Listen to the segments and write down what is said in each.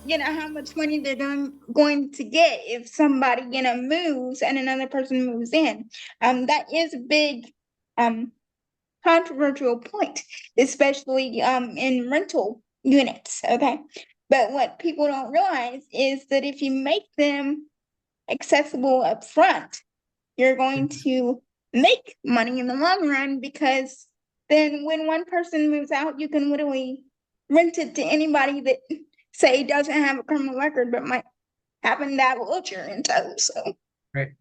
how much money they're going to get if somebody, moves and another person moves in. That is a big, controversial point, especially in rental units. Okay. But what people don't realize is that if you make them accessible up front, you're going to make money in the long run, because then when one person moves out, you can literally rent it to anybody that, say, doesn't have a criminal record but might happen to have a wheelchair in tow. So Right.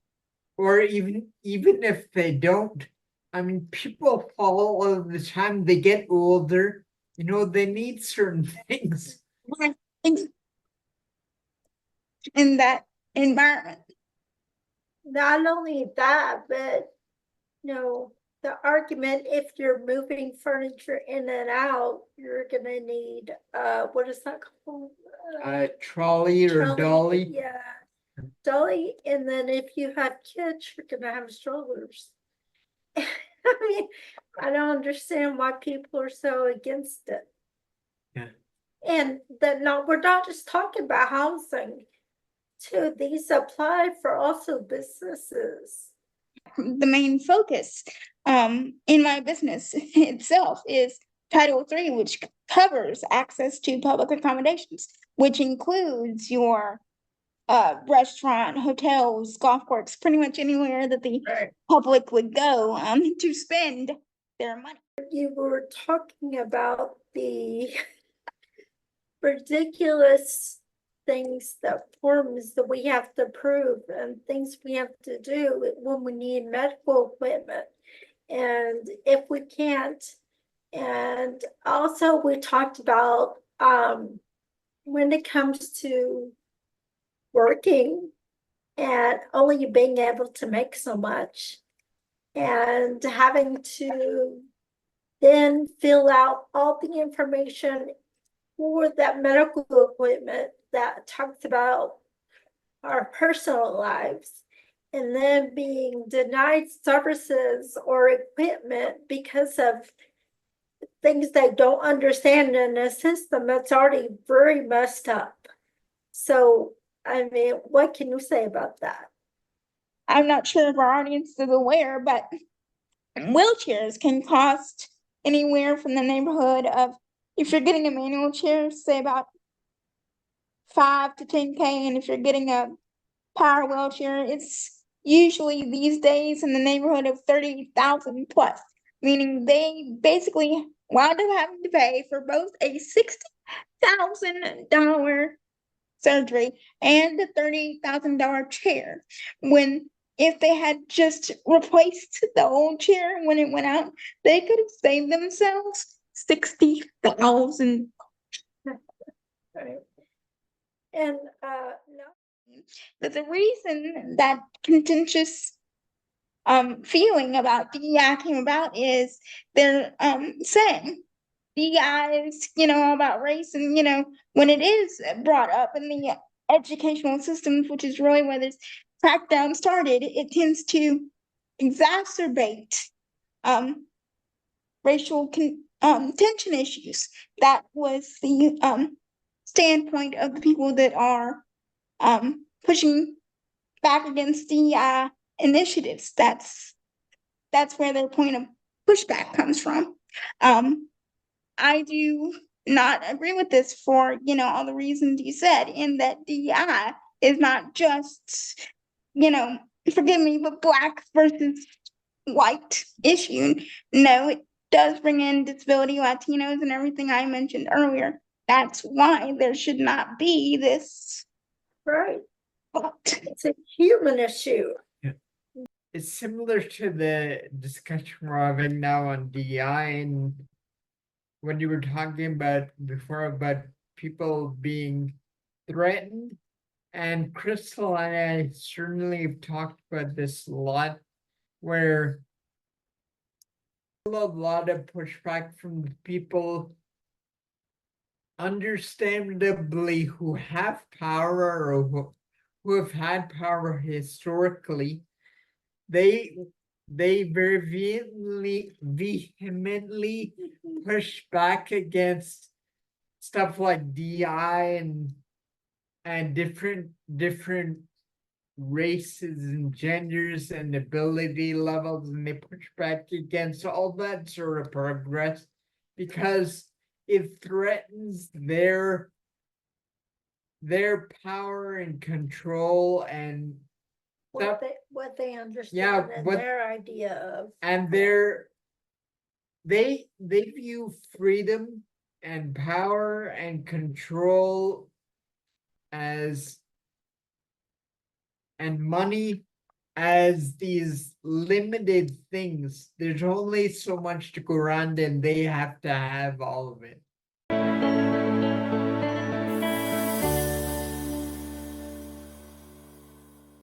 Or even if they don't, I mean, people fall all of the time. They get older, they need certain things. in that environment. Not only that, but the argument, if you're moving furniture in and out, you're gonna need what is that called? Trolley or dolly. Yeah, dolly. And then if you have kids, you're gonna have strollers. I mean, I don't understand why people are so against it. Yeah. And that we're not just talking about housing too. These apply for also businesses. The main focus in my business itself is Title III, which covers access to public accommodations, which includes your restaurant, hotels, golf course, pretty much anywhere that the public would go to spend their money. You were talking about the ridiculous things, forms that we have to prove and things we have to do when we need medical equipment, and if we can't. And also we talked about when it comes to working and only being able to make so much and having to then fill out all the information for that medical equipment that talks about our personal lives, and then being denied services or equipment because of things they don't understand in a system that's already very messed up. So, I mean, what can you say about that? I'm not sure if our audience is aware, but wheelchairs can cost anywhere from the neighborhood of, if you're getting a manual chair, say about 5 to 10K, and if you're getting a power wheelchair, it's usually these days in the neighborhood of 30,000 plus, meaning they basically wound up having to pay for both a $60,000 surgery and a $30,000 chair, when if they had just replaced the old chair when it went out, they could have saved themselves $60,000. Right. And no. But the reason that contentious feeling about DEI came about is they're saying DEI is, about race, and when it is brought up in the educational systems, which is really where this crackdown started, it tends to exacerbate racial tension issues. That was the standpoint of the people that are pushing back against the initiatives. That's where their point of pushback comes from. I do not agree with this for all the reasons you said, in that DEI is not just forgive me, but black versus white issue. No, it does bring in disability, Latinos, and everything I mentioned earlier. That's why there should not be this. Right. It's a human issue. Yeah. It's similar to the discussion we're having now on DEI, and when you were talking about before about people being threatened. And Krystal and I certainly have talked about this a lot, where a lot of pushback from the people, understandably, who have power or who have had power historically. They very vehemently push back against stuff like DI and and different races and genders and ability levels, and they push back against all that sort of progress because it threatens their power and control and What that, they understand and what their idea of. and they view freedom and power and control as and money as these limited things. There's only so much to go around and they have to have all of it.